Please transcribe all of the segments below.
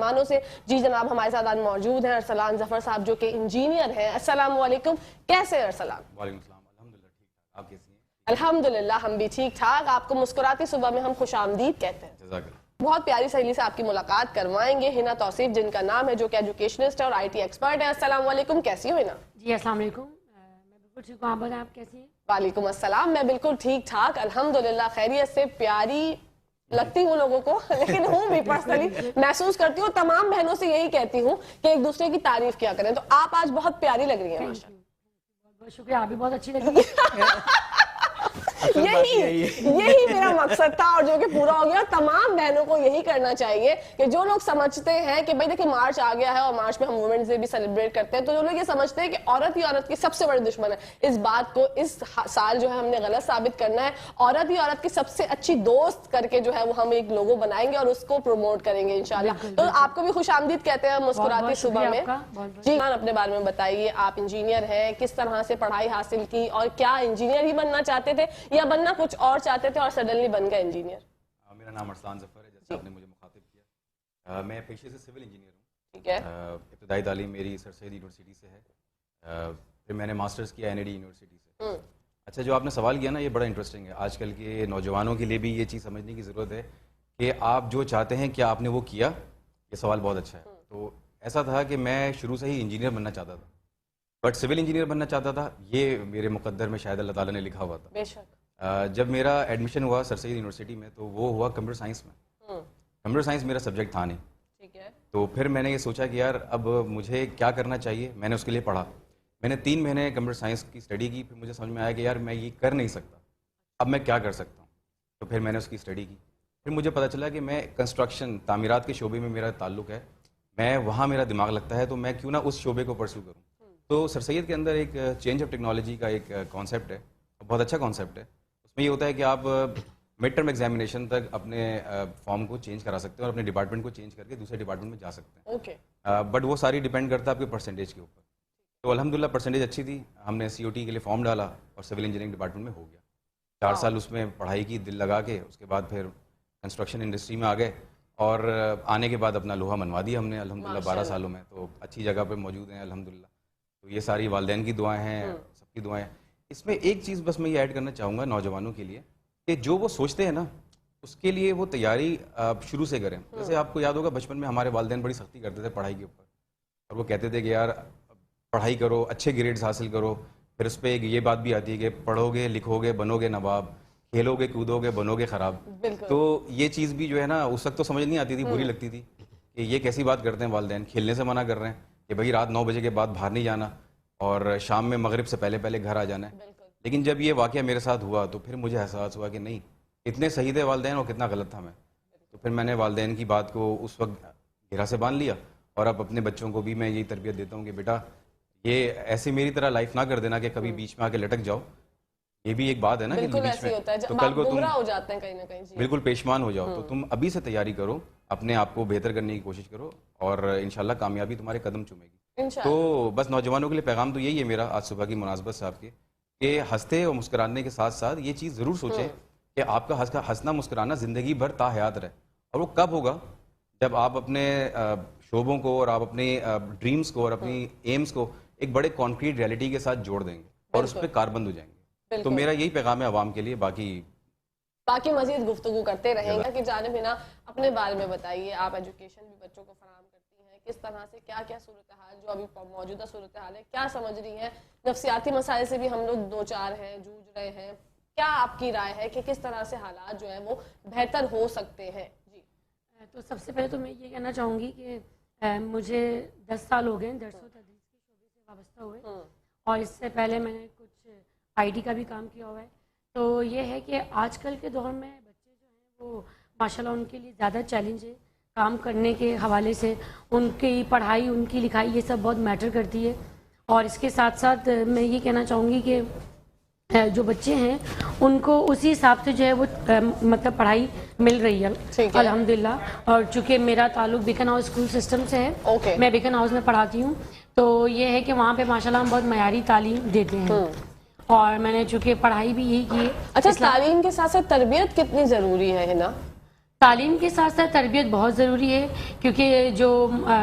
مانوں سے جی جناب ہمارے ساتھ آج موجود ہیں ارسلان ظفر صاحب جو کہ انجینئر ہیں. السلام علیکم, کیسے ہیں ارسلان؟ وعلیکم السلام, الحمدللہ ٹھیک ٹھاک, آپ کیسی ہیں؟ الحمدللہ ہم بھی ٹھیک ٹھاک. آپ کو مسکراتی صبح میں ہم خوش آمدید کہتے ہیں. جزاک اللہ. بہت پیاری سہیلی سے آپ کی ملاقات کروائیں گے, ہنا توصیف جن کا نام ہے, جو کہ ایجوکیشنسٹ ہے اور IT ایکسپرٹ ہے. السلام علیکم, کیسی ہو ہنا؟ جی السلام علیکم, میں بالکل ٹھیک ہوں, آپ بتائیں آپ کیسی ہیں؟ وعلیکم السلام, میں بالکل ٹھیک ٹھاک الحمدللہ خیریت سے. پیاری لگتی ہوں لوگوں کو, لیکن ہوں بھی پرسنلی محسوس کرتی ہوں, تمام بہنوں سے یہی کہتی ہوں کہ ایک دوسرے کی تعریف کیا کریں. تو آپ آج بہت پیاری لگ رہی ہیں ماشاءاللہ. بہت بہت شکریہ, آپ بھی بہت اچھی لگی. یہی میرا مقصد تھا اور جو کہ پورا ہو گیا. تمام بہنوں کو یہی کرنا چاہیے کہ جو لوگ سمجھتے ہیں کہ بھائی دیکھیں مارچ آ گیا ہے اور مارچ میں ہم وومنز ڈے بھی سیلیبریٹ کرتے ہیں, تو جو لوگ یہ سمجھتے ہیں کہ عورت ہی عورت کی سب سے بڑی دشمن ہے, اس بات کو اس سال جو ہے ہم نے غلط ثابت کرنا ہے. عورت ہی عورت کی سب سے اچھی دوست کر کے جو ہے وہ ہم ایک لوگو بنائیں گے اور اس کو پروموٹ کریں گے انشاءاللہ. تو آپ کو بھی خوش آمدید کہتے ہیں مسکراتی صبح میں. جی اپنے بارے میں بتائیے, آپ انجینئر ہیں, کس طرح سے پڑھائی حاصل کی اور کیا انجینئر ہی بننا چاہتے تھے یا بننا کچھ اور چاہتے تھے اور سڈنلی بن گئے انجینئر؟ میرا نام ارسلان ظفر ہے, جیسے آپ نے مجھے مخاطب کیا. میں پیشے سے سول انجینئر ہوں. ٹھیک ہے. ابتدائی تعلیم میری سر سید یونیورسٹی سے ہے, پھر میں نے ماسٹرز کیا NID یونیورسٹی سے. اچھا, جو آپ نے سوال کیا نا, یہ بڑا انٹرسٹنگ ہے. آج کل کے نوجوانوں کے لیے بھی یہ چیز سمجھنے کی ضرورت ہے کہ آپ جو چاہتے ہیں کیا آپ نے وہ کیا. یہ سوال بہت اچھا ہے. تو ایسا تھا کہ میں شروع سے ہی انجینئر بننا چاہتا تھا, بٹ سول انجینئر بننا چاہتا تھا. یہ میرے مقدر میں شاید اللہ تعالیٰ نے لکھا ہوا تھا. بے شک. جب میرا ایڈمیشن ہوا سر سید یونیورسٹی میں تو وہ ہوا کمپیوٹر سائنس میں. کمپیوٹر سائنس میرا سبجیکٹ تھا نہیں. ٹھیک ہے. تو پھر میں نے یہ سوچا کہ یار اب مجھے کیا کرنا چاہیے. میں نے اس کے لیے پڑھا. میں نے 3 مہینے کمپیوٹر سائنس کی اسٹڈی کی. پھر مجھے سمجھ میں آیا کہ یار میں یہ کر نہیں سکتا, اب میں کیا کر سکتا ہوں. تو پھر میں نے اس کی اسٹڈی کی. پھر مجھے پتہ چلا کہ میں کنسٹرکشن تعمیرات کے شعبے میں میرا تعلق ہے, میں وہاں میرا دماغ لگتا ہے, تو میں کیوں نہ اس شعبے کو پرسو کروں. تو سر سید کے اندر ایک چینج آف ٹیکنالوجی کا ایک کانسیپٹ ہے, بہت اچھا کانسیپٹ ہے. اس میں یہ ہوتا ہے کہ آپ مڈ ٹرم ایگزامینیشن تک اپنے فارم کو چینج کرا سکتے ہیں اور اپنے ڈپارٹمنٹ کو چینج کر کے دوسرے ڈپارٹمنٹ میں جا سکتے ہیں. اوکے. بٹ وہ ساری ڈیپینڈ کرتا ہے آپ کے پرسنٹیج کے اوپر. تو الحمدللہ پرسنٹیج اچھی تھی, ہم نے COT کے لیے فارم ڈالا اور سول انجینئرنگ ڈپارٹمنٹ میں ہو گیا. 4 سال اس میں پڑھائی کی دل لگا کے. اس کے بعد پھر کنسٹرکشن انڈسٹری میں آ گئے اور آنے کے بعد اپنا لوہا منوا دیا ہم نے الحمدللہ 12 سالوں میں. تو اچھی جگہ پہ موجود ہیں الحمدللہ. تو یہ ساری والدین کی دعائیں ہیں, سب کی دعائیں. اس میں ایک چیز بس میں یہ ایڈ کرنا چاہوں گا نوجوانوں کے لیے کہ جو وہ سوچتے ہیں نا اس کے لیے وہ تیاری شروع سے کریں. جیسے آپ کو یاد ہوگا بچپن میں ہمارے والدین بڑی سختی کرتے تھے پڑھائی کے اوپر, اور وہ کہتے تھے کہ یار پڑھائی کرو, اچھے گریڈز حاصل کرو. پھر اس پہ ایک یہ بات بھی آتی ہے کہ پڑھو گے لکھو گے بنو گے نواب, کھیلو گے کودو گے بنو گے خراب. تو یہ چیز بھی جو ہے نا اس وقت تو سمجھ نہیں آتی تھی, بری لگتی تھی کہ یہ کیسی بات کرتے ہیں والدین. کھیلنے سے منع کر رہے ہیں کہ بھائی رات 9 بجے کے بعد باہر نہیں جانا اور شام میں مغرب سے پہلے پہلے گھر آ جانا ہے. لیکن جب یہ واقعہ میرے ساتھ ہوا تو پھر مجھے احساس ہوا کہ نہیں, اتنے صحیح تھے والدین اور کتنا غلط تھا میں. تو پھر میں نے والدین کی بات کو اس وقت گھیرا سے باندھ لیا, اور اب اپنے بچوں کو بھی میں یہی تربیت دیتا ہوں کہ بیٹا یہ ایسے میری طرح لائف نہ کر دینا کہ کبھی بیچ میں آ کے لٹک جاؤ. یہ بھی ایک بات ہے نا کہ بیچ میں تو کل کو تم ہو جاتے ہیں کہیں نہ کہیں. بالکل پیشمان ہو جاؤ. تو تم ابھی سے تیاری کرو, اپنے آپ کو بہتر کرنے کی کوشش کرو, اور انشاءاللہ کامیابی تمہارے قدم چومے گی. تو بس نوجوانوں کے لیے پیغام تو یہی ہے میرا آج صبح کی مناسبت سے آپ کے, کہ ہنستے اور مسکرانے کے ساتھ ساتھ یہ چیز ضرور سوچیں کہ آپ کا ہنسنا مسکرانا زندگی بھر تا حیات رہے. اور وہ کب ہوگا؟ جب آپ اپنے شعبوں کو اور آپ اپنے ڈریمز کو اور اپنی ایمز کو ایک بڑے کانکریٹ ریئلٹی کے ساتھ جوڑ دیں گے اور اس پہ کاربند ہو جائیں گے. تو میرا یہی پیغام ہے عوام کے لیے. باقی مزید گفتگو کرتے رہیں گے. کہ جانب ہنا اپنے بارے میں بتائیے, آپ ایجوکیشن بھی بچوں کو فراہم کرتی ہیں, کس طرح سے کیا کیا صورتحال جو ابھی موجودہ صورتحال ہے کیا سمجھ رہی ہیں؟ نفسیاتی مسائل سے بھی ہم لوگ 2-4 ہیں, جوجھ رہے ہیں. کیا آپ کی رائے ہے کہ کس طرح سے حالات جو ہیں وہ بہتر ہو سکتے ہیں؟ جی تو سب سے پہلے تو میں یہ کہنا چاہوں گی کہ مجھے 10 سال ہو گئے درس و تدریس کے شعبے سے وابستہ ہوئے, اور اس سے پہلے میں نے کچھ IT کا بھی کام کیا ہوا ہے. تو یہ ہے کہ آج کل کے دور میں بچے جو ہیں وہ ماشاءاللہ ان کے لیے زیادہ چیلنج ہے کام کرنے کے حوالے سے. ان کی پڑھائی ان کی لکھائی یہ سب بہت میٹر کرتی ہے. اور اس کے ساتھ ساتھ میں یہ کہنا چاہوں گی کہ جو بچے ہیں ان کو اسی حساب سے جو ہے وہ مطلب پڑھائی مل رہی ہے الحمدللہ. اور چونکہ میرا تعلق بیکن ہاؤس اسکول سسٹم سے ہے, میں بیکن ہاؤس میں پڑھاتی ہوں, تو یہ ہے کہ وہاں پہ ماشاءاللہ ہم بہت معیاری تعلیم دیتے ہیں. اور میں نے چونکہ پڑھائی بھی یہی کی ہے. اچھا, تعلیم کے ساتھ ساتھ تربیت کتنی ضروری ہے نا؟ تعلیم کے ساتھ ساتھ تربیت بہت ضروری ہے، کیونکہ جو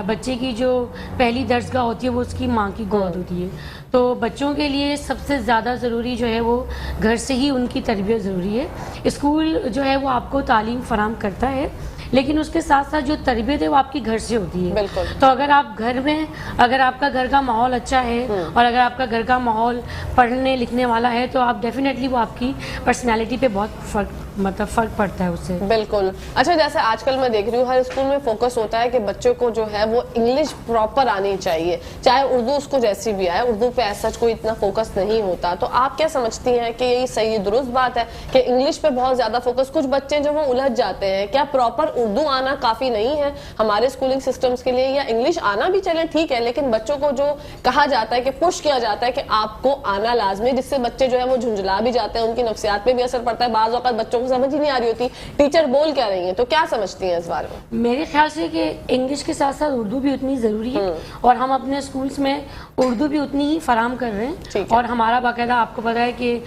بچے کی جو پہلی درسگاہ ہوتی ہے وہ اس کی ماں کی گود ہوتی ہے. تو بچوں کے لیے سب سے زیادہ ضروری جو ہے وہ گھر سے ہی ان کی تربیت ضروری ہے. اسکول جو ہے وہ آپ کو تعلیم فراہم کرتا ہے، لیکن اس کے ساتھ ساتھ جو تربیت ہے وہ آپ کی گھر سے ہوتی ہے. بالکل. تو اگر آپ گھر میں، اگر آپ کا گھر کا ماحول اچھا ہے اور اگر آپ کا گھر کا ماحول پڑھنے لکھنے والا ہے تو آپ ڈیفینیٹلی وہ آپ کی پرسنالٹی پہ بہت فرق پڑتا ہے اس سے. بالکل. اچھا، جیسے آج کل میں دیکھ رہی ہوں ہر اسکول میں فوکس ہوتا ہے کہ بچوں کو جو ہے وہ انگلش پراپر آنی چاہیے، چاہے اردو اس کو جیسی بھی آئے. اردو پہ ایسا کوئی اتنا فوکس نہیں ہوتا. تو آپ کیا سمجھتی ہیں کہ یہی صحیح درست بات ہے کہ انگلش پہ بہت زیادہ فوکس؟ کچھ بچے جو وہ الجھ جاتے ہیں، کیا پراپر اردو آنا کافی نہیں ہے ہمارے اسکولنگ سسٹمز کے لیے، یا انگلش آنا بھی چلے ٹھیک ہے لیکن بچوں کو جو کہا جاتا ہے کہ پش کیا جاتا ہے کہ آپ کو آنا لازمی، جس سے بچے جو ہے وہ جھنجھلا بھی جاتے ہیں، ان کی نفسیات پہ بھی اثر پڑتا ہے. بعض اوقات بچوں کو سمجھ ہی نہیں آ رہی ہوتی ٹیچر بول کیا رہی ہیں. تو کیا سمجھتی ہیں اس بارے میں؟ میرے خیال سے کہ انگلش کے ساتھ ساتھ اردو بھی اتنی ضروری ہے، اور ہم اپنے اسکولس میں اردو بھی اتنی ہی فراہم کر رہے ہیں. اور ہمارا باقاعدہ آپ کو پتا ہے کہ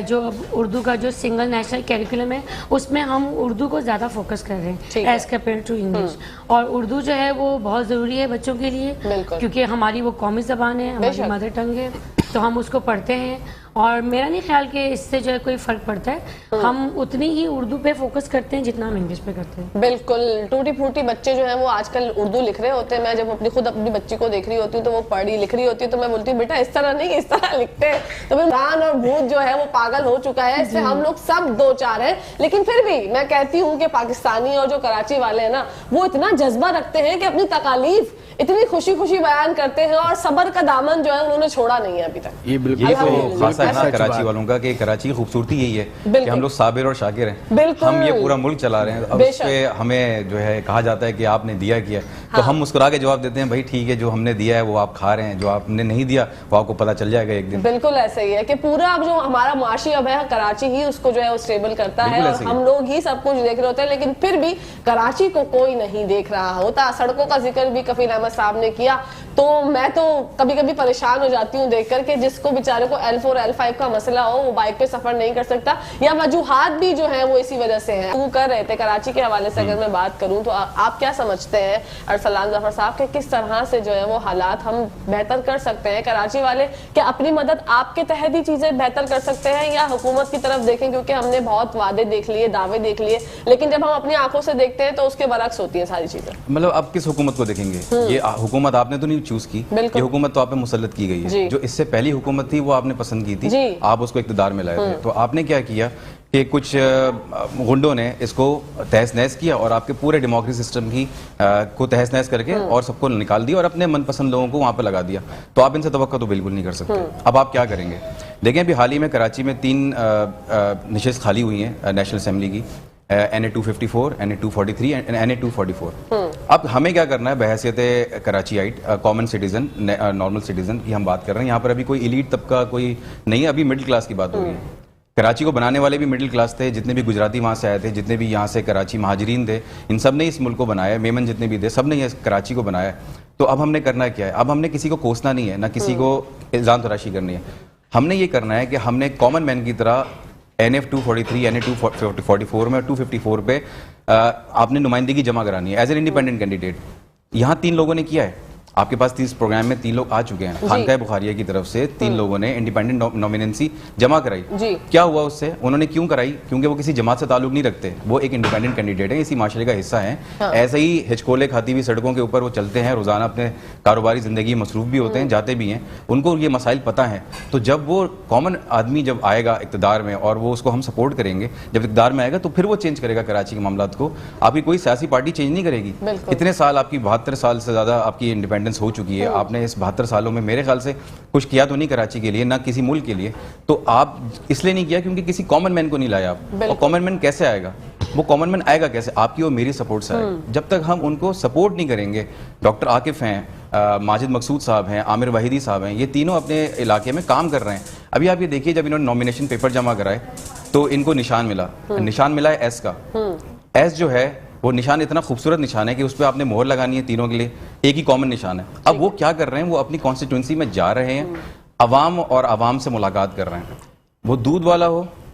جو اردو کا جو سنگل نیشنل کیریکولم ہے اس میں ہم اردو کو زیادہ فوکس کر رہے ہیں ایز کمپیئر ٹو انگلش. اور اردو جو ہے وہ بہت ضروری ہے بچوں کے لیے، کیونکہ ہماری وہ قومی زبان ہے، ہماری مدر ٹنگ ہے، تو ہم اس کو پڑھتے ہیں. اور میرا نہیں خیال کہ اس سے جو ہے کوئی فرق پڑتا ہے. ہم اتنی ہی اردو پہ فوکس کرتے ہیں جتنا ہم انگلش پہ کرتے ہیں. بالکل. ٹوٹی پھوٹی بچے جو ہیں وہ آج کل اردو لکھ رہے ہوتے ہیں. میں جب خود اپنی بچی کو دیکھ رہی ہوتی ہوں تو وہ پڑھی لکھ رہی ہوتی ہے تو میں بولتی ہوں بیٹا اس طرح نہیں، اس طرح لکھتے ہیں. تو عمران اور بھوت جو ہے وہ پاگل ہو چکا ہے، اس سے ہم لوگ سب دو چار ہیں. لیکن پھر بھی میں کہتی ہوں کہ پاکستانی اور جو کراچی والے ہیں نا وہ اتنا جذبہ رکھتے ہیں کہ اپنی تکالیف اتنی خوشی خوشی بیان کرتے ہیں، اور صبر کا دامن جو ہے انہوں نے چھوڑا نہیں ہے ابھی تک. یہ تو خاصا ہے نا کراچی والوں کا کہ کراچی کی خوبصورتی یہی ہے کہ ہم لوگ صابر اور شاکر ہیں. ہم یہ پورا ملک چلا رہے ہیں. اب اس پہ ہمیں جو ہے کہا جاتا ہے کہ آپ نے دیا کیا، تو ہم مسکرا کے جواب دیتے ہیں بھائی ٹھیک ہے، جو ہم نے دیا ہے وہ آپ کھا رہے ہیں، جو آپ نے نہیں دیا وہ آپ کو پتہ چل جائے گا ایک دن. بالکل ایسا ہی ہے کہ پورا اب جو ہمارا معاشی اب ہے کراچی ہی اس کو جو ہے وہ اسٹیبل کرتا ہے، اور ہم لوگ ہی سب کچھ دیکھ رہے ہوتے ہیں. لیکن پھر بھی کراچی کو کوئی نہیں دیکھ رہا ہوتا. سڑکوں کا ذکر بھی کفیل احمد صاحب نے کیا، تو میں تو کبھی کبھی پریشان ہو جاتی ہوں دیکھ کر کہ جس کو بیچارے کو L4 L5 کا مسئلہ ہو وہ بائک پہ سفر نہیں کر سکتا، یا وجوہات بھی جو ہیں وہ اسی وجہ سے ہیں. وہ کر رہے تھے کراچی کے حوالے سے اگر میں بات کروں تو آپ کیا سمجھتے ہیں ارسلان ظفر صاحب کہ کس طرح سے جو ہے وہ حالات ہم بہتر کر سکتے ہیں کراچی والے؟ کیا اپنی مدد آپ کے تحت ہی چیزیں بہتر کر سکتے ہیں یا حکومت کی طرف دیکھیں؟ کیونکہ ہم نے بہت وعدے دیکھ لیے، دعوے دیکھ لیے، لیکن جب ہم اپنی آنکھوں سے دیکھتے ہیں تو اس کے برعکس ہوتی ہیں ساری چیزیں. مطلب اب کس حکومت کو دیکھیں گے؟ یہ حکومت آپ نے تو نہیں چوز کی، یہ حکومت تو آپ پہ مسلط کی گئی ہے. جو اس سے پہلی حکومت تھی وہ آپ نے پسند کی تھی، آپ اس کو اقتدار میں لائے تھے. تو آپ نے کیا کیا کہ کچھ غنڈوں نے اس کو تہس نہس کیا اور آپ کے پورے ڈیموکریسی سسٹم کی کو تہس نہس کر کے اور سب کو نکال دیا اور اپنے من پسند لوگوں کو وہاں پہ لگا دیا. تو آپ ان سے توقع تو بالکل نہیں کر سکتے. اب آپ کیا کریں گے؟ دیکھیں ابھی حال ہی میں کراچی میں 3 نشست خالی ہوئی ہیں نیشنل اسمبلی کی، NA 254, NA 243 and NA 244. اب ہمیں کیا کرنا ہے بحیثیت کراچی آئٹ، کامن سٹیزن، نارمل سٹیزن کی ہم بات کر رہے ہیں. یہاں پر ابھی کوئی ایلیٹ طبقہ کوئی نہیں ہے، ابھی مڈل کلاس کی بات ہو رہی ہے. کراچی کو بنانے والے بھی مڈل کلاس تھے، جتنے بھی گجراتی وہاں سے آئے تھے، جتنے بھی یہاں سے کراچی مہاجرین تھے، ان سب نے اس ملک کو بنایا. میمن جتنے بھی تھے سب نے یہ کراچی کو بنایا. تو اب ہم نے کرنا کیا ہے؟ اب ہم نے کسی کو کوسنا نہیں ہے، نہ کسی کو الزام تراشی کرنی ہے. ہم نے یہ کرنا ہے کہ ہم نے کامن مین کی طرح NF 243, NA 244 میں 254 پہ آپ نے نمائندگی جمع کرانی ہے ایز این انڈیپینڈنٹ کینڈیڈیٹ. یہاں 3 لوگوں نے کیا ہے. آپ کے پاس 30 پروگرام میں 3 لوگ آ چکے ہیں. خانقاہ بخاریہ کی طرف سے 3 لوگوں نے انڈیپینڈنٹ نومیننسی جمع کرائی. کیا ہوا اس سے؟ انہوں نے کیوں کرائی؟ کیونکہ وہ کسی جماعت سے تعلق نہیں رکھتے، وہ ایک انڈیپینڈنٹ کینڈیڈیٹ ہیں، اسی معاشرے کا حصہ ہیں. ایسے ہی ہچکولے کھاتی ہوئی سڑکوں کے اوپر وہ چلتے ہیں، روزانہ اپنے کاروباری زندگی مصروف بھی ہوتے ہیں، جاتے بھی ہیں، ان کو یہ مسائل پتہ ہیں. تو جب وہ کامن آدمی جب آئے گا اقتدار میں اور وہ اس کو ہم سپورٹ کریں گے، جب اقتدار میں آئے گا تو پھر وہ چینج کرے گا کراچی کے معاملات کو. آپ کی کوئی سیاسی پارٹی چینج نہیں کرے گی. اتنے سال آپ کی 72 سال سے زیادہ آپ کی انڈیپینڈنس ہو چکی ہے. آپ نے اس 72 سالوں میں میرے خیال سے کچھ کیا تو نہیں کراچی کے لیے، نہ کسی ملک کے لیے. تو آپ اس لیے نہیں کیا کیونکہ کسی کامن مین کو نہیں لایا آپ. اور کامن مین کیسے آئے گا؟ وہ کامن مین آئے گا کیسے؟ آپ کی اور میری سپورٹ سے آئے گا. جب تک ہم ان کو سپورٹ نہیں کریں گے، ڈاکٹر عاقف ہیں، ماجد مقصود صاحب ہیں، عامر واحدی صاحب ہیں، یہ تینوں اپنے علاقے میں کام کر رہے ہیں. ابھی آپ یہ دیکھیے جب انہوں نے نامینیشن پیپر جمع کرائے تو ان کو نشان ملا ہے ایس کا. ایس جو ہے وہ نشان اتنا خوبصورت نشان ہے کہ اس پہ آپ نے مہر لگانی ہے تینوں کے لیے، ایک ہی کامن نشان ہے. اب وہ کیا کر رہے ہیں؟ وہ اپنی کانسٹیٹوئنسی میں جا رہے ہیں، عوام اور عوام سے ملاقات کر رہے ہیں. وہ دودھ والا ہو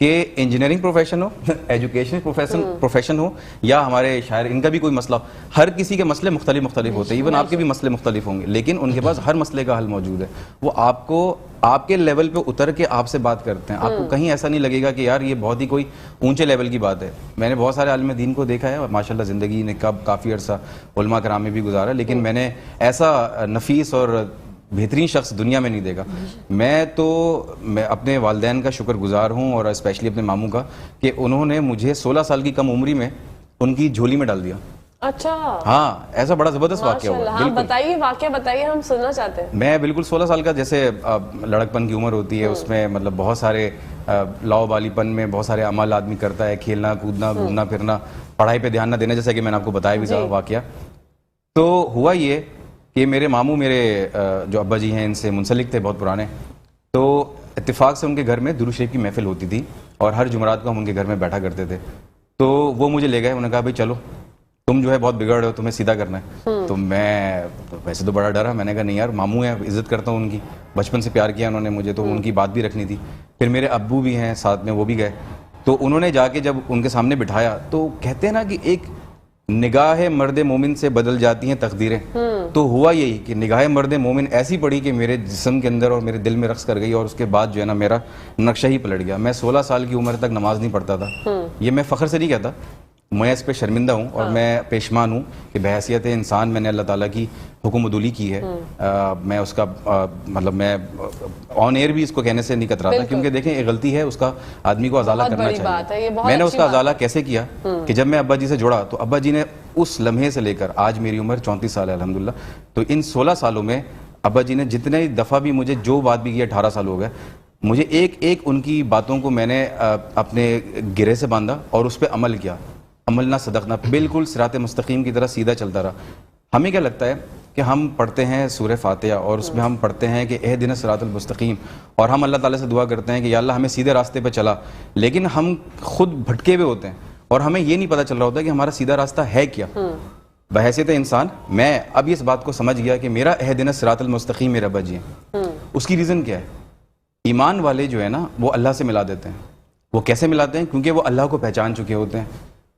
کہ انجینئرنگ پروفیشن ہو, ایجوکیشن پروفیشن ہو, یا ہمارے شاعر, ان کا بھی کوئی مسئلہ, ہر کسی کے مسئلے مختلف ہوتے ہیں, ایون آپ کے بھی مسئلے مختلف ہوں گے, لیکن ان کے پاس ہر مسئلے کا حل موجود ہے. وہ آپ کو آپ کے لیول پہ اتر کے آپ سے بات کرتے ہیں. آپ کو کہیں ایسا نہیں لگے گا کہ یار یہ بہت ہی کوئی اونچے لیول کی بات ہے. میں نے بہت سارے عالم دین کو دیکھا ہے, اور ماشاء اللہ زندگی نے کافی عرصہ علماء کرام میں بھی گزارا, لیکن میں نے ایسا نفیس اور بہترین شخص دنیا میں نہیں دیکھا. میں اپنے والدین کا شکر گزار ہوں, اور اسپیشلی اپنے ماموں کا, کہ انہوں نے مجھے 16 سال کی کم عمری میں ان کی جھولی میں ڈال دیا. اچھا, ہاں, ایسا بڑا زبردست واقعہ ہوا. ہاں بتائیے, واقعہ بتائیے, ہم سننا چاہتے ہیں. میں بالکل 16 سال کا, جیسے لڑکپن کی عمر ہوتی ہے, اس میں مطلب بہت سارے لاؤ بالی پن میں بہت سارے عمل آدمی کرتا ہے, کھیلنا کودنا, گھومنا پھرنا, پڑھائی پہ دھیان نہ دینا, جیسا کہ میں نے آپ کو بتایا بھی تھا واقعہ. تو ہوا یہ کہ میرے ماموں, میرے جو ابا جی ہیں, ان سے منسلک تھے, بہت پرانے. تو اتفاق سے ان کے گھر میں درود شریف کی محفل ہوتی تھی, اور ہر جمعرات کو ہم ان کے گھر میں بیٹھا کرتے تھے. تو وہ مجھے لے گئے, انہوں نے کہا بھائی چلو, تم جو ہے بہت بگڑ رہے ہو, تمہیں سیدھا کرنا ہے. تو میں ویسے تو بڑا ڈرا, میں نے کہا نہیں یار, ماموں ہیں, عزت کرتا ہوں ان کی, بچپن سے پیار کیا انہوں نے مجھے, تو ان کی بات بھی رکھنی تھی. پھر میرے ابو بھی ہیں ساتھ میں, وہ بھی گئے. تو انہوں نے جا کے جب ان کے سامنے بٹھایا, تو کہتے ہیں نا کہ ایک نگاہ مرد مومن سے بدل جاتی ہیں تقدیریں. تو ہوا یہی کہ نگاہ مرد مومن ایسی پڑی کہ میرے جسم کے اندر اور میرے دل میں رقص کر گئی, اور اس کے بعد جو ہے نا میرا نقشہ ہی پلٹ گیا. میں 16 سال کی عمر تک نماز نہیں پڑھتا تھا. یہ میں فخر سے نہیں کہتا, میں اس پہ شرمندہ ہوں, اور میں پیشمان ہوں کہ بحیثیت انسان میں نے اللہ تعالیٰ کی حکم عدولی کی ہے. میں اس کا مطلب میں آن ایئر بھی اس کو کہنے سے نہیں کتراتا, کیونکہ دیکھیں ایک غلطی ہے, اس کا آدمی کو ازالہ کرنا چاہیے. میں نے اس کا ازالہ کیسے کیا کہ جب میں ابا جی سے جڑا, تو ابا جی نے اس لمحے سے لے کر آج میری عمر 34 سال ہے الحمدللہ, تو ان 16 سالوں میں ابا جی نے جتنے دفعہ بھی مجھے جو بات بھی کی, 18 سال ہو گئے, مجھے ایک ایک ان کی باتوں کو میں نے اپنے گرے سے باندھا اور اس پہ عمل کیا. عمل نہ صدقنا, بالکل صراط مستقیم کی طرح سیدھا چلتا رہا. ہمیں کیا لگتا ہے کہ ہم پڑھتے ہیں سورہ فاتحہ, اور اس میں ہم پڑھتے ہیں کہ اہدنا الصراط المستقیم, اور ہم اللہ تعالیٰ سے دعا کرتے ہیں کہ یا اللہ ہمیں سیدھے راستے پہ چلا, لیکن ہم خود بھٹکے ہوئے ہوتے ہیں, اور ہمیں یہ نہیں پتہ چل رہا ہوتا کہ ہمارا سیدھا راستہ ہے کیا. بحیثیت انسان میں اب اس بات کو سمجھ گیا کہ میرا اہدنا الصراط المستقیم میرا ابا جی ہے. اس کی ریزن کیا ہے؟ ایمان والے جو ہے نا وہ اللہ سے ملا دیتے ہیں. وہ کیسے ملاتے ہیں؟ کیونکہ وہ اللہ کو پہچان چکے ہوتے ہیں.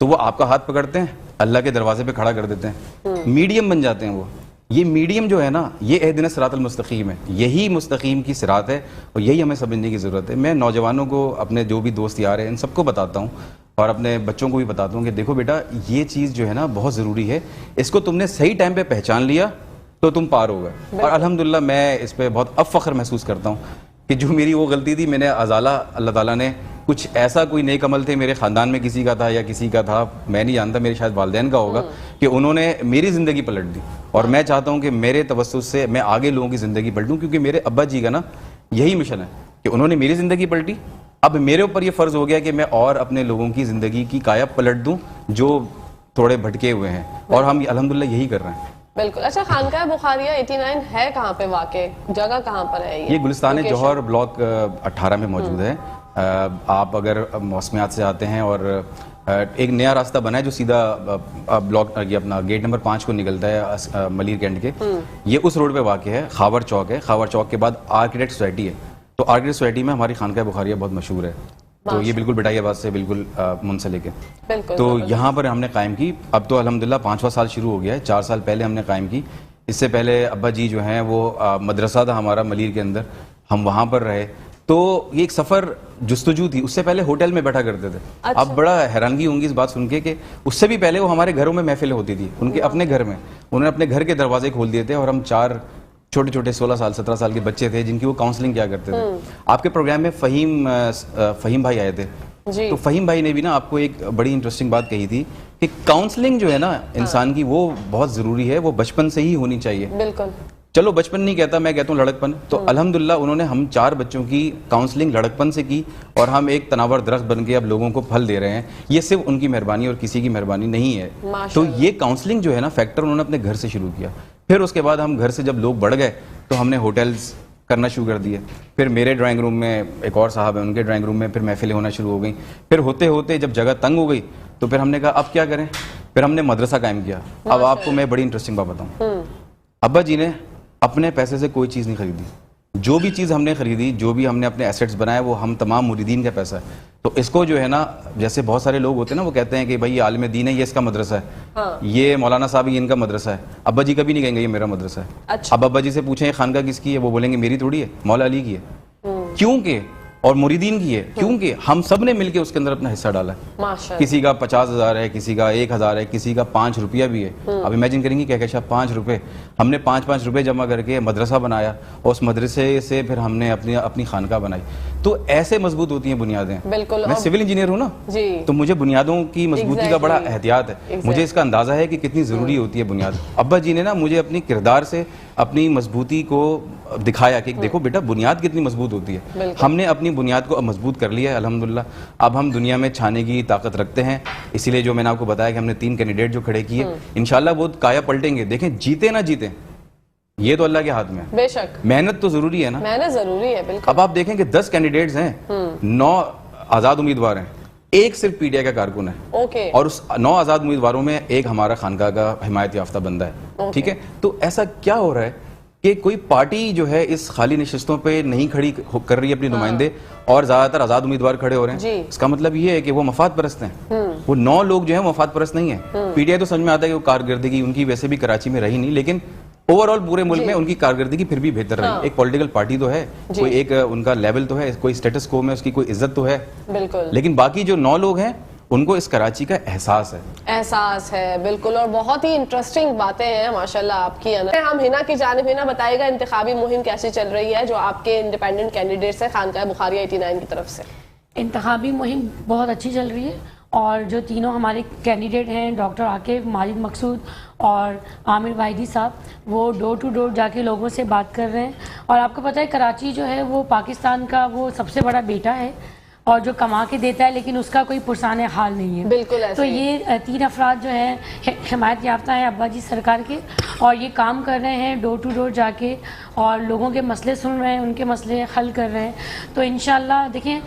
تو وہ آپ کا ہاتھ پکڑتے ہیں, اللہ کے دروازے پہ کھڑا کر دیتے ہیں, میڈیم بن جاتے ہیں وہ. یہ میڈیم جو ہے نا, یہ اہدنا الصراط المستقیم ہے, یہی مستقیم کی صراط ہے, اور یہی ہمیں سمجھنے کی ضرورت ہے. میں نوجوانوں کو, اپنے جو بھی دوست یار ہیں, ان سب کو بتاتا ہوں, اور اپنے بچوں کو بھی بتاتا ہوں کہ دیکھو بیٹا, یہ چیز جو ہے نا بہت ضروری ہے, اس کو تم نے صحیح ٹائم پہ پہچان لیا تو تم پار ہو گئے. اور الحمدللہ میں اس پہ بہت اب فخر محسوس کرتا ہوں کہ جو میری وہ غلطی تھی, میں نے ازالہ, اللہ تعالیٰ نے کچھ ایسا کوئی نیک عمل تھے میرے خاندان میں کسی کا تھا یا کسی کا تھا, میں نہیں جانتا, میرے شاید والدین کا ہوگا, کہ انہوں نے میری زندگی پلٹ دی. اور میں چاہتا ہوں کہ میرے توسط سے میں آگے لوگوں کی زندگی پلٹوں, کیونکہ میرے ابا جی کا نا یہی مشن ہے کہ انہوں نے میری زندگی پلٹی. اب میرے اوپر یہ فرض ہو گیا کہ میں اور اپنے لوگوں کی زندگی کی کایا پلٹ دوں جو تھوڑے بھٹکے ہوئے ہیں, اور ہم الحمدللہ یہی کر رہے ہیں. بالکل. اچھا, خانقاہ بخاریہ 89 ہے کہاں پہ واقع, جگہ کہاں پر ہے؟ یہ گلستان جوہر بلاک 18 میں موجود ہے. آپ اگر موسمیات سے آتے ہیں, اور ایک نیا راستہ بنا ہے جو سیدھا بلاک یہ اپنا گیٹ نمبر 5 کو نکلتا ہے ملیر کینٹ کے, یہ اس روڈ پہ واقع ہے. خاور چوک ہے, خاور چوک کے بعد آرکیٹیکٹ سوسائٹی ہے, تو آرکیٹیکٹ سوسائٹی میں ہماری خانقاہ بخاریہ بہت مشہور ہے. تو یہ بالکل بٹائی آباد سے بالکل منسلک ہے. تو یہاں پر ہم نے قائم کی. اب تو الحمدللہ 5واں سال شروع ہو گیا ہے, 4 سال پہلے ہم نے قائم کی. اس سے پہلے ابا جی جو ہیں وہ مدرسہ تھا ہمارا ملیر کے اندر, ہم وہاں پر رہے. تو یہ ایک سفر جستجو تھی. اس سے پہلے ہوٹل میں بیٹھا کرتے تھے. اب بڑا حیرانگی ہوں گی اس بات سن کے کہ اس سے بھی پہلے وہ ہمارے گھروں میں محفلیں ہوتی تھی, ان کے اپنے گھر میں. انہوں نے اپنے گھر کے دروازے کھول دیے تھے, اور ہم 4 چھوٹے چھوٹے 16 سال 17 سال کے بچے تھے جن کی وہ کاؤنسلنگ کیا کرتے تھے. آپ کے پروگرام میں فہیم بھائی آئے تھے, تو فہیم بھائی نے بھی نا آپ کو ایک بڑی انٹرسٹنگ بات کہی تھی کہ کاؤنسلنگ جو ہے نا انسان کی, وہ بہت ضروری ہے, وہ بچپن سے ہی ہونی چاہیے. بالکل. چلو بچپن نہیں کہتا, میں کہتا ہوں لڑکپن. تو الحمدللہ انہوں نے ہم 4 بچوں کی کاؤنسلنگ لڑکپن سے کی, اور ہم ایک تناور درخت بن کے اب لوگوں کو پھل دے رہے ہیں. یہ صرف ان کی مہربانی اور کسی کی مہربانی نہیں ہے. تو یہ کاؤنسلنگ جو ہے نا فیکٹر انہوں نے اپنے گھر سے شروع کیا. پھر اس کے بعد ہم گھر سے جب لوگ بڑھ گئے تو ہم نے ہوٹلز کرنا شروع کر دیے. پھر میرے ڈرائنگ روم میں ایک اور صاحب ہیں, ان کے ڈرائنگ روم میں پھر محفلیں ہونا شروع ہو گئیں. پھر ہوتے ہوتے جب جگہ تنگ ہو گئی تو پھر ہم نے کہا اب کیا کریں. پھر ہم نے مدرسہ قائم کیا. اب آپ کو میں بڑی انٹرسٹنگ بات بتاؤں, ابا جی نے اپنے پیسے سے کوئی چیز نہیں خریدی, جو بھی چیز ہم نے خریدی, جو بھی ہم نے اپنے ایسٹس بنائے, وہ ہم تمام مریدین کا پیسہ ہے. تو اس کو جو ہے نا, جیسے بہت سارے لوگ ہوتے ہیں نا, وہ کہتے ہیں کہ بھائی یہ عالم دین ہے, یہ اس کا مدرسہ ہے, یہ مولانا صاحب یہ ان کا مدرسہ ہے. ابا جی کبھی نہیں کہیں گے یہ میرا مدرسہ ہے. اب ابا جی سے پوچھیں یہ خانقاہ کس کی ہے, وہ بولیں گے میری تھوڑی ہے, مولا علی کی ہے. کیونکہ اور مریدین کی ہے, کیونکہ ہم سب نے مل کے اس کے اندر اپنا حصہ ڈالا ہے. کسی کا 50,000 ہے, کسی کا 1,000 ہے, کسی کا 5 روپیہ بھی ہے. اب امیجن کریں گے کہ کیا 5 روپے, ہم نے 5 روپے جمع کر کے مدرسہ بنایا, اور اس مدرسے سے پھر ہم نے اپنی خانقاہ بنائی. تو ایسے مضبوط ہوتی ہیں بنیادیں. بالکل, میں سول انجینئر ہوں نا, تو مجھے بنیادوں کی مضبوطی کا بڑا احتیاط ہے. مجھے اس کا اندازہ ہے کہ کتنی ضروری ہوتی ہے بنیاد. ابا جی نے نا مجھے اپنی کردار سے اپنی مضبوطی کو دکھایا کہ دیکھو بیٹا بنیاد کتنی مضبوط ہوتی ہے. ہم نے اپنی بنیاد کو مضبوط کر لیا ہے الحمدللہ. اب ہم دنیا میں چھانے کی طاقت رکھتے ہیں. اسی لیے جو میں نے آپ کو بتایا کہ ہم نے 3 کینڈیڈیٹ جو کھڑے کیے, انشاءاللہ وہ کایا پلٹیں گے. دیکھیں جیتے نہ جیتے یہ تو اللہ کے ہاتھ میں ہے. بے شک محنت تو ضروری ہے نا, محنت ضروری ہے. بالکل. اب آپ دیکھیں کہ 10 کینڈیڈیٹس ہیں, 9 آزاد امیدوار ہیں, ایک صرف پی ٹی آئی کا کارکن ہے, اور اس 9 آزاد امیدواروں میں ایک ہمارا خانقاہ کا حمایت یافتہ بندہ ہے. ٹھیک ہے, تو ایسا کیا ہو رہا ہے کہ کوئی پارٹی جو ہے اس خالی نشستوں پہ نہیں کھڑی کر رہی ہے اپنے نمائندے, اور زیادہ تر آزاد امیدوار کھڑے ہو رہے ہیں. اس کا مطلب یہ ہے کہ وہ مفاد پرست ہیں. وہ 9 لوگ جو ہیں وہ مفاد پرست نہیں ہیں. پی ٹی آئی تو سمجھ میں آتا ہے کہ وہ کارکردگی ان کی ویسے بھی کراچی میں رہی نہیں, لیکن اوور آل پورے ملک میں ان کی کارکردگی پھر بھی بہتر رہی. ایک پولیٹیکل پارٹی تو ہے, کوئی ایک ان کا لیول تو ہے, کوئی اسٹیٹس کو میں اس کی کوئی عزت تو ہے. بالکل. لیکن باقی جو 9 لوگ ہیں ان کو اس کراچی کا احساس ہے. بالکل, اور بہت ہی انٹرسٹنگ باتیں ہیں ماشاءاللہ آپ کی. ہم ہنا کی جانب, ہنا بتائے گا انتخابی مہم کیسی چل رہی ہے جو آپ کے انڈیپینڈنٹ کینڈیڈیٹس ہیں خانقاہ بخاریہ 89 کی طرف سے؟ انتخابی مہم بہت اچھی چل رہی ہے, اور جو تینوں ہمارے کینڈیڈیٹ ہیں ڈاکٹر عاقب, ماجد مقصود اور عامر واحدی صاحب, وہ ڈور ٹو ڈور جا کے لوگوں سے بات کر رہے ہیں. اور آپ کو پتہ ہے کراچی جو ہے وہ پاکستان کا وہ سب سے بڑا بیٹا ہے, اور جو کما کے دیتا ہے لیکن اس کا کوئی پرسان حال نہیں ہے. بالکل. تو یہ 3 افراد جو ہیں حمایت یافتہ ہیں ابا جی سرکار کے, اور یہ کام کر رہے ہیں ڈور ٹو ڈور جا کے, اور لوگوں کے مسئلے سن رہے ہیں, ان کے مسئلے حل کر رہے ہیں. تو انشاءاللہ دیکھیں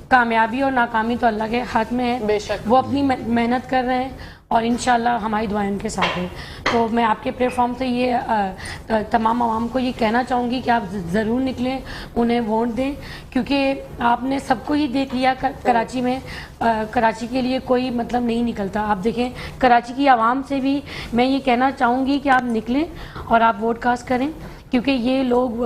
کامیابی اور ناکامی تو اللہ کے ہاتھ میں ہے. بے شک. وہ اپنی محنت کر رہے ہیں, اور انشاءاللہ ہماری دعائیں ان کے ساتھ ہیں. تو میں آپ کے پلیٹ فارم سے یہ تمام عوام کو یہ کہنا چاہوں گی کہ آپ ضرور نکلیں, انہیں ووٹ دیں, کیونکہ آپ نے سب کو ہی دیکھ لیا کراچی میں کراچی کے لیے کوئی مطلب نہیں نکلتا. آپ دیکھیں کراچی کی عوام سے بھی میں یہ کہنا چاہوں گی کہ آپ نکلیں اور آپ ووٹ کاسٹ کریں, کیونکہ یہ لوگ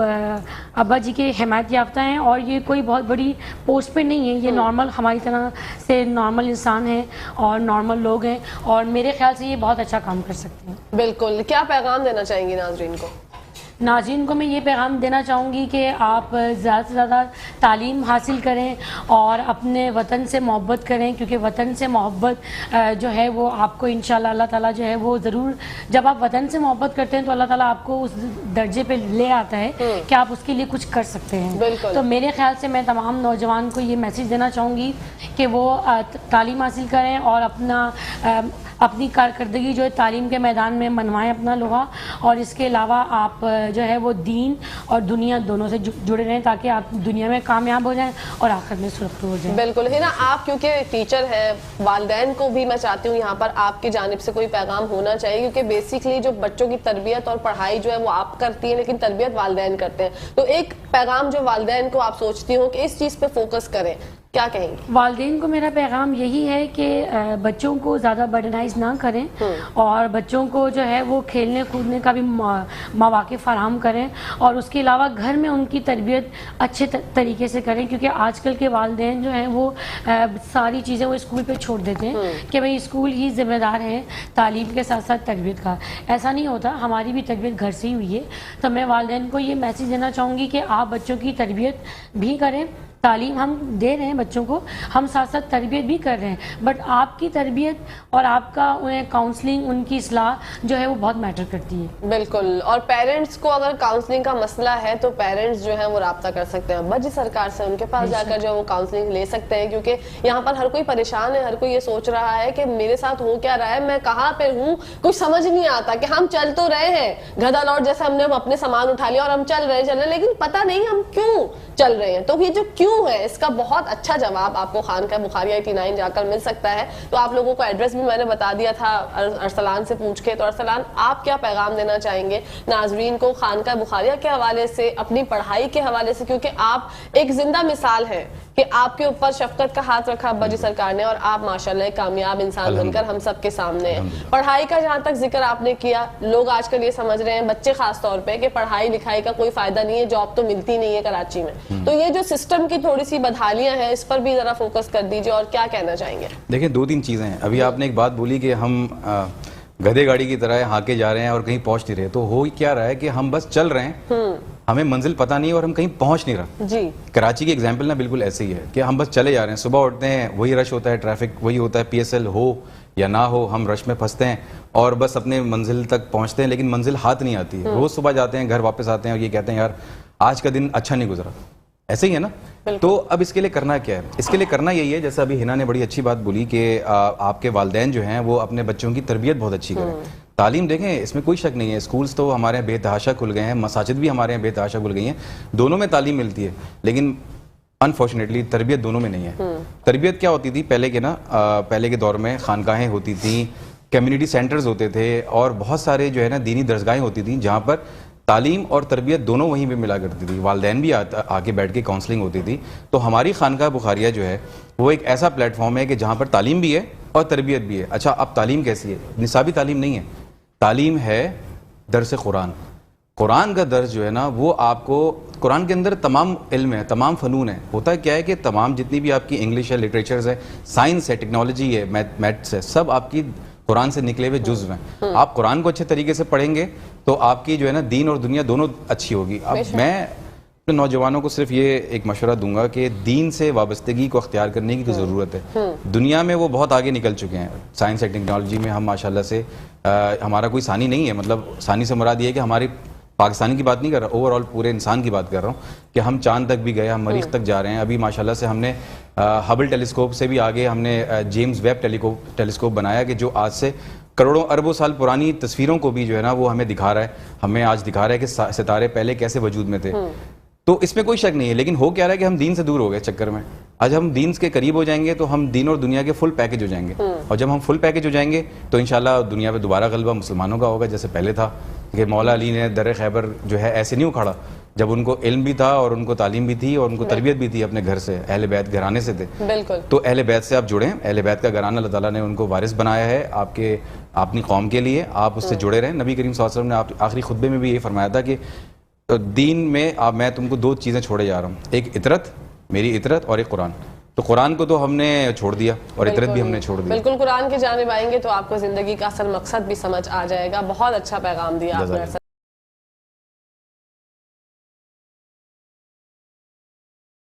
ابا جی کے حمایت یافتہ ہیں, اور یہ کوئی بہت بڑی پوسٹ پہ نہیں ہے, یہ نارمل ہماری طرح سے نارمل انسان ہیں اور نارمل لوگ ہیں, اور میرے خیال سے یہ بہت اچھا کام کر سکتے ہیں. بالکل. کیا پیغام دینا چاہیں گی ناظرین کو؟ ناظرین کو میں یہ پیغام دینا چاہوں گی کہ آپ زیادہ سے زیادہ تعلیم حاصل کریں اور اپنے وطن سے محبت کریں, کیونکہ وطن سے محبت جو ہے وہ آپ کو انشاءاللہ اللہ تعالیٰ جو ہے وہ ضرور, جب آپ وطن سے محبت کرتے ہیں تو اللہ تعالیٰ آپ کو اس درجے پہ لے آتا ہے کہ آپ اس کے لیے کچھ کر سکتے ہیں. تو میرے خیال سے میں تمام نوجوان کو یہ میسیج دینا چاہوں گی کہ وہ تعلیم حاصل کریں اور اپنی کارکردگی جو ہے تعلیم کے میدان میں منوائیں اپنا لوہا, اور اس کے علاوہ آپ جو ہے وہ دین اور دنیا دونوں سے جڑے رہیں تاکہ آپ دنیا میں کامیاب ہو جائیں اور آخرت میں سرخرو ہو جائیں. بالکل ہے نا. آپ کیونکہ ٹیچر ہیں, والدین کو بھی میں چاہتی ہوں یہاں پر آپ کی جانب سے کوئی پیغام ہونا چاہیے, کیونکہ بیسکلی جو بچوں کی تربیت اور پڑھائی جو ہے وہ آپ کرتی ہیں لیکن تربیت والدین کرتے ہیں. تو ایک پیغام جو والدین کو آپ سوچتی ہوں کہ اس چیز پہ فوکس کریں, کیا کہیں گے؟ والدین کو میرا پیغام یہی ہے کہ بچوں کو زیادہ برڈنائز نہ کریں, اور بچوں کو جو ہے وہ کھیلنے کودنے کا بھی مواقع فراہم کریں, اور اس کے علاوہ گھر میں ان کی تربیت اچھے طریقے سے کریں, کیونکہ آج کل کے والدین جو ہیں وہ ساری چیزیں وہ اسکول پہ چھوڑ دیتے ہیں کہ بھئی اسکول ہی ذمہ دار ہے تعلیم کے ساتھ ساتھ تربیت کا. ایسا نہیں ہوتا, ہماری بھی تربیت گھر سے ہی ہوئی ہے. تو میں والدین کو یہ میسیج دینا چاہوں گی کہ آپ بچوں کی تربیت بھی کریں, تعلیم ہم دے رہے ہیں بچوں کو, ہم ساتھ ساتھ تربیت بھی کر رہے ہیں, بٹ آپ کی تربیت اور آپ کا انہیں کاؤنسلنگ, ان کی اصلاح جو ہے وہ بہت میٹر کرتی ہے. بالکل. اور پیرنٹس کو اگر کاؤنسلنگ کا مسئلہ ہے تو پیرنٹس جو ہیں وہ رابطہ کر سکتے ہیں ابا جی سرکار سے, ان کے پاس جا کر جو وہ کاؤنسلنگ لے سکتے ہیں, کیونکہ یہاں پر ہر کوئی پریشان ہے, ہر کوئی یہ سوچ رہا ہے کہ میرے ساتھ ہو کیا رہا ہے, میں کہاں پہ ہوں, کچھ سمجھ نہیں آتا. کہ ہم چل تو رہے ہیں گدھا لوٹ جیسے, ہم نے اپنے سامان اٹھا لیا اور ہم چل رہے لیکن پتہ نہیں ہم کیوں چل رہے ہیں. تو یہ جو کیوں کیوں ہے اس کا بہت اچھا جواب آپ کو خانقاہ بخاریہ 89 جا کر مل سکتا ہے. تو آپ لوگوں کو ایڈریس بھی میں نے بتا دیا تھا ارسلان سے پوچھ کے. تو ارسلان آپ کیا پیغام دینا چاہیں گے ناظرین کو خانقاہ بخاریہ کے حوالے سے, اپنی پڑھائی کے حوالے سے, کیونکہ آپ ایک زندہ مثال ہیں کہ آپ کے اوپر شفقت کا ہاتھ رکھا ابا جی سرکار نے اور آپ ماشاءاللہ ایک کامیاب انسان بن کر ہم سب کے سامنے ہیں. پڑھائی کا جہاں تک ذکر آپ نے کیا, لوگ آج کل یہ سمجھ رہے ہیں, بچے خاص طور پہ, کہ پڑھائی لکھائی کا کوئی فائدہ نہیں ہے, جاب تو ملتی نہیں ہے کراچی میں. تو یہ جو سسٹم کی تھوڑی سی بدحالیاں ہیں اس پر بھی ذرا فوکس کر دیجیے اور کیا کہنا چاہیں گے؟ دیکھیں 2-3 چیزیں ہیں. ابھی آپ نے ایک بات بولی کہ ہم گدھے گاڑی کی طرح ہانکے جا رہے ہیں اور کہیں پہنچ نہیں رہے. تو ہو کیا رہا ہے کہ ہم بس چل رہے ہیں, ہمیں منزل پتہ نہیں اور ہم کہیں پہنچ نہیں رہا. جی کراچی کی ایگزامپل نا بالکل ایسے ہی ہے کہ ہم بس چلے جا رہے ہیں, صبح اٹھتے ہیں وہی رش ہوتا ہے, ٹریفک وہی ہوتا ہے, پی ایس ایل ہو یا نہ ہو ہم رش میں پھنستے ہیں اور بس اپنے منزل تک پہنچتے ہیں, لیکن منزل ہاتھ نہیں آتی ہے. روز صبح جاتے ہیں, گھر واپس آتے ہیں اور یہ کہتے ہیں یار آج کا دن اچھا نہیں گزرا. ایسے ہی ہے نا. تو اب اس کے لیے کرنا کیا ہے؟ اس کے لیے کرنا یہی ہے, جیسا ابھی ہنا نے بڑی اچھی بات بولی کہ آپ کے والدین جو ہیں وہ اپنے بچوں کی تربیت بہت اچھی کریں. تعلیم دیکھیں اس میں کوئی شک نہیں ہے, اسکولز تو ہمارے یہاں بے تحاشا کھل گئے ہیں, مساجد بھی ہمارے یہاں بے تحاشا کھل گئی ہیں, دونوں میں تعلیم ملتی ہے, لیکن انفارچونیٹلی تربیت دونوں میں نہیں ہے. تربیت کیا ہوتی تھی پہلے کے دور میں؟ خانقاہیں ہوتی تھیں, کمیونٹی سینٹرز ہوتے تھے اور بہت سارے جو ہے نا دینی درسگاہیں ہوتی تھیں جہاں پر تعلیم اور تربیت دونوں وہیں پہ ملا کرتی تھی. والدین بھی آ کے بیٹھ کے کاؤنسلنگ ہوتی تھی. تو ہماری خانقاہ بخاریہ جو ہے وہ ایک ایسا پلیٹ فارم ہے کہ جہاں پر تعلیم بھی ہے اور تربیت بھی ہے. اچھا اب تعلیم کیسی ہے؟ نصابی تعلیم نہیں ہے, تعلیم ہے درس قرآن. قرآن کا درس جو ہے نا وہ آپ کو, قرآن کے اندر تمام علم ہے, تمام فنون ہے. ہوتا ہے کیا ہے کہ تمام جتنی بھی آپ کی انگلش ہے, لٹریچرز ہے, سائنس ہے, ٹیکنالوجی ہے, میتھس ہے, سب آپ کی قرآن سے نکلے ہوئے جزو ہیں. آپ قرآن کو اچھے طریقے سے پڑھیں گے تو آپ کی جو ہے نا دین اور دنیا دونوں اچھی ہوگی. اب میں نوجوانوں کو صرف یہ ایک مشورہ دوں گا کہ دین سے وابستگی کو اختیار کرنے کی ضرورت ہے. دنیا میں وہ بہت آگے نکل چکے ہیں, سائنس اور ٹیکنالوجی میں ہم ماشاءاللہ سے, ہمارا کوئی ثانی نہیں ہے, مطلب ثانی سے مراد یہ ہے کہ ہماری پاکستانی کی بات نہیں کر رہا, اوور آل پورے انسان کی بات کر رہا ہوں کہ ہم چاند تک بھی گئے, ہم مریخ تک جا رہے ہیں. ابھی ماشاءاللہ سے ہم نے ہبل ٹیلیسکوپ سے بھی آگے ہم نے جیمز ویب ٹیلیسکوپ بنایا کہ جو آج سے کروڑوں اربوں سال پرانی تصویروں کو بھی جو ہے نا وہ ہمیں دکھا رہا ہے, ہمیں آج دکھا رہا ہے کہ ستارے پہلے کیسے وجود میں تھے. تو اس میں کوئی شک نہیں ہے, لیکن ہو کیا رہا ہے کہ ہم دین سے دور ہو گئے چکر میں. آج ہم دین کے قریب ہو جائیں گے تو ہم دین اور دنیا کے فل پیکج ہو جائیں گے, اور جب ہم فل پیکج ہو جائیں گے تو انشاءاللہ دنیا پہ دوبارہ غلبہ مسلمانوں کا ہوگا جیسے پہلے تھا. کہ مولا علی نے در خیبر جو ہے ایسے نہیں اکھاڑا, جب ان کو علم بھی تھا اور ان کو تعلیم بھی تھی اور ان کو تربیت بھی تھی اپنے گھر سے, اہل بیت گھرانے سے تھے. بالکل. تو اہل بیت سے آپ جڑیں, اہل بیت کا گھرانہ اللہ تعالیٰ نے ان کو وارث بنایا ہے آپ کے اپنی قوم کے لیے, آپ اس سے جڑے رہیں. نبی کریم صلی اللہ علیہ وسلم نے آخری خطبے میں بھی یہ فرمایا تھا کہ دین میں میں تم کو 2 چیزیں چھوڑے جا رہا ہوں, ایک اطرت, میری اطرت, اور ایک قرآن. تو قرآن کو تو ہم نے چھوڑ دیا اور اطرت بھی ہم نے چھوڑ دیا. بالکل قرآن کی جانب آئیں گے تو آپ کو زندگی کا اصل مقصد بھی سمجھ آ جائے گا. بہت اچھا پیغام دیا آپ نے.